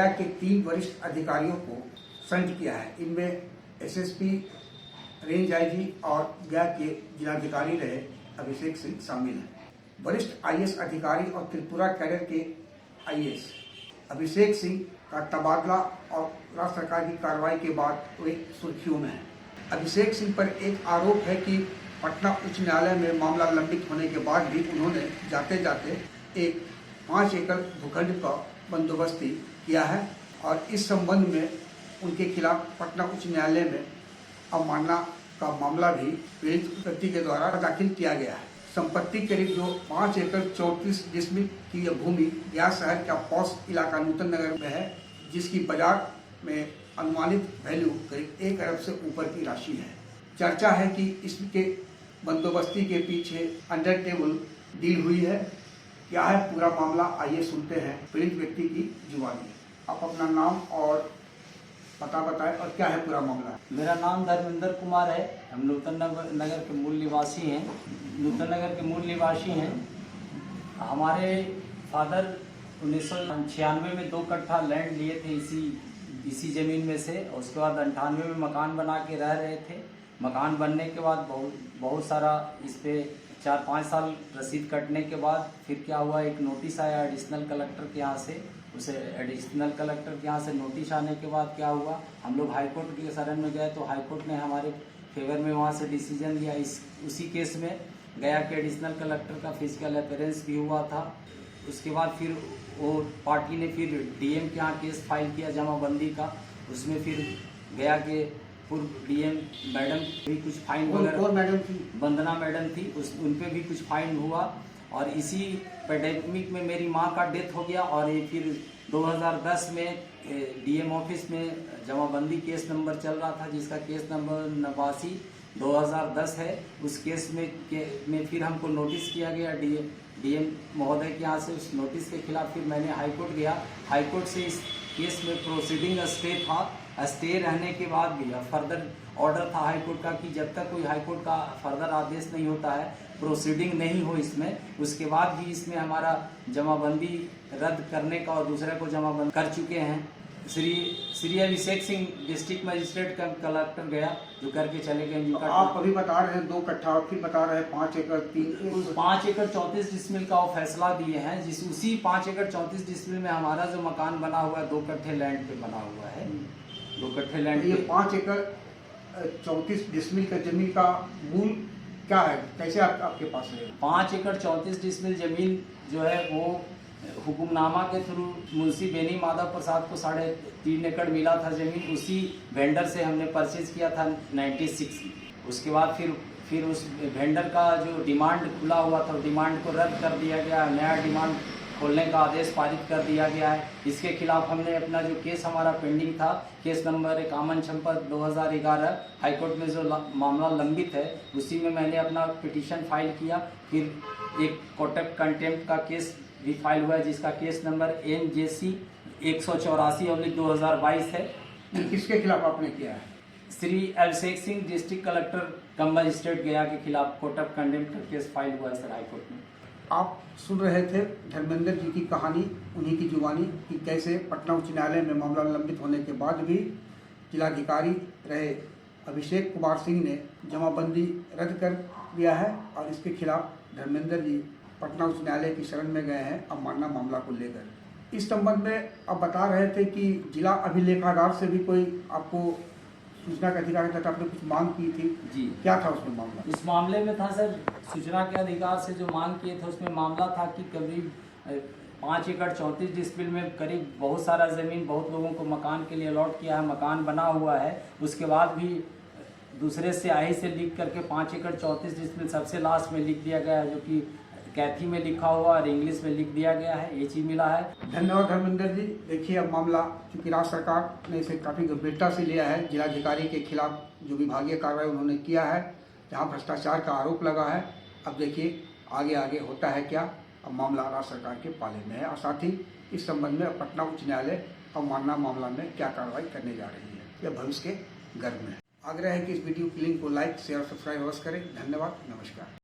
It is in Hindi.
गया के 3 वरिष्ठ अधिकारियों को सस्पेंड किया है। इनमें एसएसपी, रेंज आईजी और गया के जिलाधिकारी रहे अभिषेक सिंह शामिल हैं। वरिष्ठ आईएएस अधिकारी और त्रिपुरा कैडर के आईएएस अभिषेक सिंह का तबादला और राज्य सरकार की कार्रवाई के बाद वे सुर्खियों में हैं। अभिषेक सिंह पर एक आरोप है कि पटना उच्च न्यायालय में मामला लंबित होने के बाद भी उन्होंने जाते जाते एक 5 एकड़ भूखंड का बंदोबस्ती किया है और इस संबंध में उनके खिलाफ पटना उच्च न्यायालय में अवमानना का मामला भी पीड़ित व्यक्ति के द्वारा दाखिल किया गया है। संपत्ति करीब जो 5 एकड़ 34 डिसमिल की यह भूमि गया शहर का पॉश इलाका नूतन नगर में है, जिसकी बाजार में अनुमानित वैल्यू करीब 1 अरब से ऊपर की राशि है। चर्चा है कि इसके बंदोबस्ती के पीछे अंडर टेबल डील हुई है। क्या है पूरा मामला, आइए सुनते हैं पीड़ित व्यक्ति की जुबानी। आप अपना नाम और पता बताएं और क्या है पूरा मामला। मेरा नाम धर्मेंद्र कुमार है। हम नूतन नगर के मूल निवासी हैं। हमारे फादर 1996 में 2 कट्ठा लैंड लिए थे इसी ज़मीन में से। उसके बाद 98 में मकान बना के रह रहे थे। मकान बनने के बाद बहुत सारा इस पे 4-5 साल रसीद कटने के बाद फिर क्या हुआ, एक नोटिस आया एडिशनल कलेक्टर के यहाँ से। उसे एडिशनल कलेक्टर के यहाँ से नोटिस आने के बाद क्या हुआ, हम लोग हाई कोर्ट के शरण में गए तो हाई कोर्ट ने हमारे फेवर में वहाँ से डिसीजन दिया। उसी केस में गया कि एडिशनल कलेक्टर का फिजिकल अपीयरेंस भी हुआ था। उसके बाद फिर वो पार्टी ने फिर डीएम के यहाँ केस फाइल किया जमाबंदी का। उसमें फिर गया के पूर्व डीएम मैडम भी कुछ फाइन वगैरह, वंदना मैडम थी, उन पे भी कुछ फाइन हुआ। और इसी पैंडेमिक में मेरी माँ का डेथ हो गया और ये फिर 2010 में डीएम ऑफिस में जमाबंदी केस नंबर चल रहा था, जिसका केस नंबर 89/2010 है। उस केस में फिर हमको नोटिस किया गया डीएम महोदय के यहाँ से। उस नोटिस के खिलाफ फिर मैंने हाई कोर्ट गया। हाई कोर्ट से इस केस में प्रोसीडिंग स्टे था। स्टे रहने के बाद भी फर्दर ऑर्डर था हाई कोर्ट का कि जब तक कोई हाई कोर्ट का फर्दर आदेश नहीं होता है, प्रोसीडिंग नहीं हो इसमें, उसके बाद भी इसमें जमाबंदी रद्द करने का और दूसरे को जमाबंद कर चुके हैं। श्री अभिषेक सिंह डिस्ट्रिक्ट मजिस्ट्रेट का कलेक्टर गया जो करके चले गए। तो आप अभी बता रहे हैं 2 कट्ठा और फिर बता रहे हैं 5 एकड़ 5 एकड़ 34 डिसमिल का वो फैसला दिए हैं। उसी 5 एकड़ 34 डिसमिल में हमारा जो मकान बना हुआ है 2 कट्ठे लैंड पे बना हुआ है। 2 कट्ठे लैंड। ये 5 एकड़ 34 डिसमिल का जमीन का मूल क्या है, कैसे आपके पास है? 5 एकड़ 34 डिसमिल जमीन जो है वो हुकुमनामा के थ्रू मुंशी बेनी माधव प्रसाद को 3.5 एकड़ मिला था जमीन। उसी वेंडर से हमने परचेज किया था 96 में। उसके बाद फिर उस वेंडर का जो डिमांड खुला हुआ था, डिमांड को रद्द कर दिया गया। नया डिमांड खोलने का आदेश पारित कर दिया गया है। इसके खिलाफ हमने अपना जो केस हमारा पेंडिंग था, केस नंबर 51/2011 हाईकोर्ट में जो मामला लंबित है, उसी में मैंने अपना पिटीशन फाइल किया। फिर एक कोर्ट ऑफ कंटेम्प्ट का केस भी फाइल हुआ है, जिसका केस नंबर NJC 184/2022 है। किसके खिलाफ आपने किया है? श्री अभिषेक सिंह डिस्ट्रिक्ट कलेक्टर कम मजिस्ट्रेट गया के खिलाफ कोर्ट ऑफ कंटेम्प्ट का केस फाइल हुआ है सर हाईकोर्ट में। आप सुन रहे थे धर्मेंद्र जी की कहानी, उन्हीं की जुबानी, कि कैसे पटना उच्च न्यायालय में मामला लंबित होने के बाद भी जिलाधिकारी रहे अभिषेक कुमार सिंह ने जमाबंदी रद्द कर दिया है और इसके खिलाफ धर्मेंद्र जी पटना उच्च न्यायालय की शरण में गए हैं अवमानना मामला को लेकर। इस संबंध में आप बता रहे थे कि जिला अभिलेखागार से भी कोई आपको सूचना के अधिकार के तहत आपने कुछ मांग की थी जी। क्या था उसमें मामला? इस मामले में था सर, सूचना के अधिकार से जो मांग किए थे उसमें मामला था कि करीब 5 एकड़ 34 डिसमिल में करीब बहुत सारा ज़मीन बहुत लोगों को मकान के लिए अलॉट किया है, मकान बना हुआ है। उसके बाद भी दूसरे से आई से लिख करके 5 एकड़ 34 डिसमिल सबसे लास्ट में लिख दिया गया है, जो कि कैथी में लिखा हुआ और इंग्लिश में लिख दिया गया है। ये चीज़ मिला है। धन्यवाद धर्मेंद्र जी। देखिए अब मामला चूँकि राज्य सरकार ने इसे काफ़ी गंभीरता से लिया है, जिलाधिकारी के खिलाफ जो विभागीय कार्रवाई उन्होंने किया है, जहां भ्रष्टाचार का आरोप लगा है। अब देखिए आगे होता है क्या। अब मामला राज्य सरकार के पाले में है और साथ ही इस संबंध में पटना उच्च न्यायालय अवमानना मामला में क्या कार्रवाई करने जा रही है, यह भविष्य के गर्भ में है। आग्रह है कि इस वीडियो की लिंक को लाइक, शेयर और सब्सक्राइब अवश्य करें। धन्यवाद, नमस्कार।